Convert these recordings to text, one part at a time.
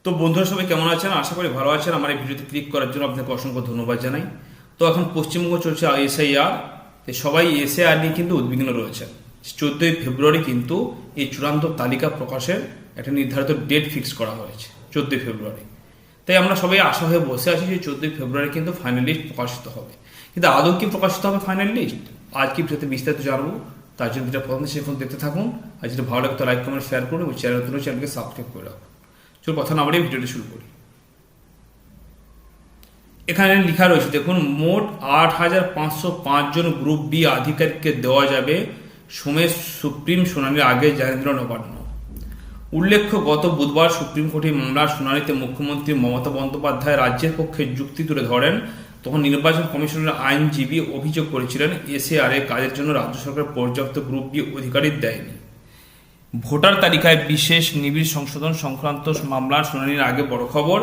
তো বন্ধুরা সবাই কেমন আছেন? আশা করি ভালো আছেন। আমার এই ভিডিওতে ক্লিক করার জন্য আপনাকে অসংখ্য ধন্যবাদ জানাই। তো এখন পশ্চিমবঙ্গ চলছে এসআইআর। সবাই এসআইআর নিয়ে কিন্তু উদ্বিগ্ন রয়েছে। 14ই ফেব্রুয়ারি কিন্তু এই চূড়ান্ত তালিকা প্রকাশের একটা নির্ধারিত ডেট ফিক্স করা হয়েছে, 14ই ফেব্রুয়ারি। তাই আমরা সবাই আশা হয়ে বসে আছি যে 14ই ফেব্রুয়ারি কিন্তু ফাইনাল লিস্ট প্রকাশিত হবে। কিন্তু আদৌ কি প্রকাশিত হবে ফাইনাল লিস্ট? আজকে ভিডিওতে বিস্তারিত জানবো। তার জন্য ভিডিও প্রথম থেকে শেষ পর্যন্ত দেখতে থাকুন। আর যদি ভালো লাগে তো লাইক কমেন্ট শেয়ার করুন এবং চ্যানেলকে সাবস্ক্রাইব করে রাখুন। চলো কথা না বাড়িয়ে ভিডিওটি শুরু করি। এখানে লেখা রয়েছে, দেখুন, মোট 8,505 জন গ্রুপ বি আধিকারিককে দেওয়া যাবে সুপ্রিম শুনানির আগে, জানিয়ে দিল নবান্ন। উল্লেখ্য, গত বুধবার সুপ্রিম কোর্টে মামলার শুনানিতে মুখ্যমন্ত্রী মমতা বন্দ্যোপাধ্যায় রাজ্যের পক্ষে যুক্তি তুলে ধরেন। তখন নির্বাচন কমিশনের আইনজীবী অভিযোগ করেছিলেন, এসআইআর এর কাজের জন্য রাজ্য সরকার পর্যাপ্ত গ্রুপ বি অধিকারী দেয়নি। ভোটার তালিকায় বিশেষ নিবিড় সংশোধন সংক্রান্ত মামলার শুনানির আগে বড় খবর,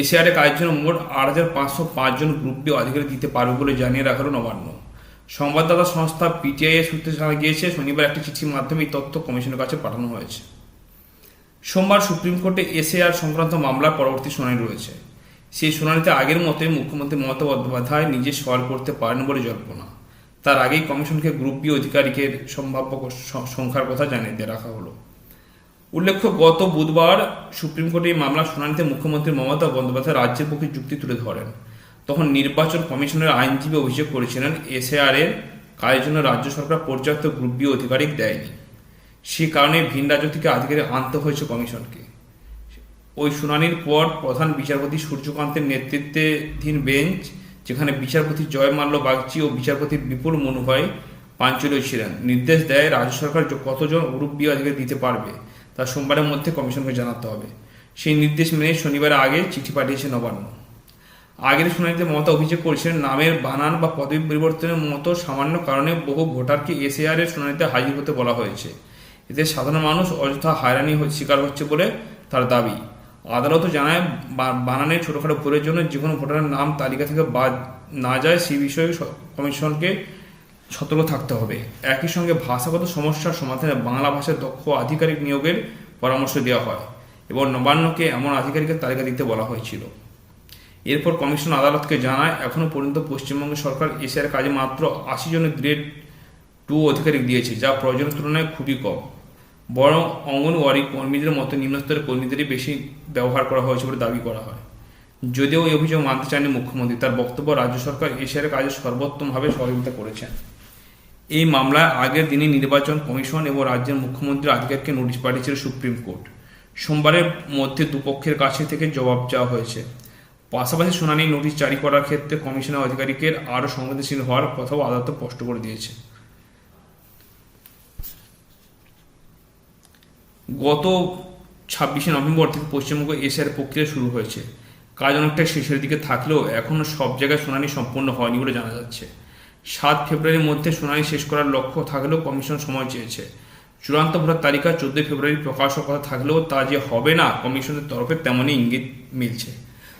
এসআইআর এর কাজের জন্য মোট 8,505 জন গ্রুপ বি অধিকারী দিতে পারবে বলে জানিয়ে রাখল নবান্ন। সংবাদদাতা সংস্থা পিটিআই এর সূত্রে জানা গিয়েছে, শনিবার একটি চিঠির মাধ্যমে এই তথ্য কমিশনের কাছে পাঠানো হয়েছে। সোমবার সুপ্রিম কোর্টে এসআইআর সংক্রান্ত মামলার পরবর্তী শুনানি রয়েছে। সেই শুনানিতে আগের মতোই মুখ্যমন্ত্রী মমতা বন্দ্যোপাধ্যায় নিজে সওয়াল করতে পারেন বলে জল্পনা। তার আগেই কমিশনকে গ্রুপ বি অধিকারীদের সম্ভাব্য সংখ্যার কথা জানিয়ে রাখা হলো। উল্লেখ্য, গত বুধবার সুপ্রিম কোর্টে এই মামলার শুনানিতে মুখ্যমন্ত্রী মমতা বন্দ্যোপাধ্যায় রাজ্যের পক্ষে যুক্তি তুলে ধরেন। তখন নির্বাচন কমিশনের আইনজীবী অভিযোগ করেছিলেন, এসআইআর এর কাজের জন্য রাজ্য সরকার পর্যাপ্ত গ্রুপ বি অধিকারিক দেয়নি। সে কারণে ভিন রাজ্য থেকে আধিকারিক আনতে হয়েছে কমিশনকে। ওই শুনানির পর প্রধান বিচারপতি সূর্যকান্তের নেতৃত্বাধীন বেঞ্চ, যেখানে বিচারপতি জয়মাল্য বাগচি ও বিচারপতি বিপুল মনুভাই পাঞ্চলীয় ছিলেন, নির্দেশ দেয় রাজ্য সরকার কতজন গ্রুপ বি অধিকারী দিতে পারবে তা সোমবারের মধ্যে কমিশনকে জানাতে হবে। সেই নির্দেশ মেনে শনিবারের আগে চিঠি পাঠিয়েছে নবান্ন। আগের শুনানিতে মমতা অভিযোগ করেছিলেন, নামের বানান বা পদবি পরিবর্তনের মতো সামান্য কারণে বহু ভোটারকে এসআইআর এর শুনানিতে হাজির হতে বলা হয়েছে। এতে সাধারণ মানুষ অযথা হয়রানি শিকার হচ্ছে বলে তার দাবি। আদালতও জানায়, বানানের ছোটখাটো ভুলের জন্য যে কোনো ভোটারের নাম তালিকা থেকে বাদ না যায় সেই বিষয়ে কমিশনকে সতর্ক থাকতে হবে। একই সঙ্গে ভাষাগত সমস্যার সমাধানে বাংলা ভাষার দক্ষ আধিকারিক নিয়োগের পরামর্শ দেওয়া হয় এবং নবান্নকে এমন আধিকারিকের তালিকা দিতে বলা হয়েছিল। এরপর কমিশন আদালতকে জানায়, এখনও পর্যন্ত পশ্চিমবঙ্গ সরকার এসআইআর কাজে মাত্র 80 জনের গ্রেড 2 অধিকারিক দিয়েছে, যা প্রয়োজনের তুলনায় খুবই কম। বরং অঙ্গনওয়াড়ি কর্মীদের মতো নিম্নস্তরের কর্মীদেরই বেশি ব্যবহার করা হয়েছে বলে দাবি করা হয়। যদিও এই অভিযোগ মানতে চাননি মুখ্যমন্ত্রী, তার বক্তব্য, রাজ্য সরকার এসআইআর কাজে সর্বোত্তমভাবে সহযোগিতা করেছেন। এই মামলায় আগের দিনই নির্বাচন কমিশন এবং রাজ্যের মুখ্যমন্ত্রী আধিকারিককে নোটিশ পাঠিয়েছিল সুপ্রিম কোর্ট। সোমবারের মধ্যে দুপক্ষের কাছে থেকে জবাব চাওয়া হয়েছে। পাশাপাশি শুনানি নোটিশ জারি করার ক্ষেত্রে কমিশনের আধিকারিকের আরও সংবেদনশীল হওয়ার কথাও আদালত স্পষ্ট করে দিয়েছে। গত 26শে নভেম্বর থেকে পশ্চিমবঙ্গ এসআইআর প্রক্রিয়া শুরু হয়েছে। কাজ অনেকটা শেষের দিকে থাকলেও এখনও সব জায়গায় শুনানি সম্পূর্ণ হয়নি বলে জানা যাচ্ছে। 7 ফেব্রুয়ারির মধ্যে শুনানি শেষ করার লক্ষ্য থাকলেও কমিশন সময় চেয়েছে। চূড়ান্ত ভোটার তালিকা 14ই ফেব্রুয়ারি প্রকাশের কথা থাকলেও তা যে হবে না, কমিশনের তরফে তেমনই ইঙ্গিত মিলছে।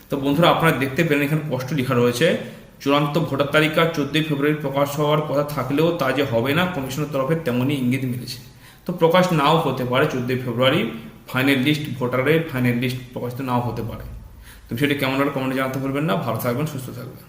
তো বন্ধুরা, আপনারা দেখতে পেলেন এখানে স্পষ্ট লেখা রয়েছে, চূড়ান্ত ভোটার তালিকা 14ই ফেব্রুয়ারি প্রকাশ হওয়ার কথা থাকলেও তা যে হবে না, কমিশনের তরফে তেমনই ইঙ্গিত মিলেছে। তো প্রকাশ নাও হতে পারে 14ই ফেব্রুয়ারি, ফাইনাল লিস্ট, ভোটারের ফাইনাল লিস্ট প্রকাশিত নাও হতে পারে। তো সেটা কেমন হলে কমেন্টে জানাতে ভুলবেন না। ভালো থাকবেন, সুস্থ থাকবেন।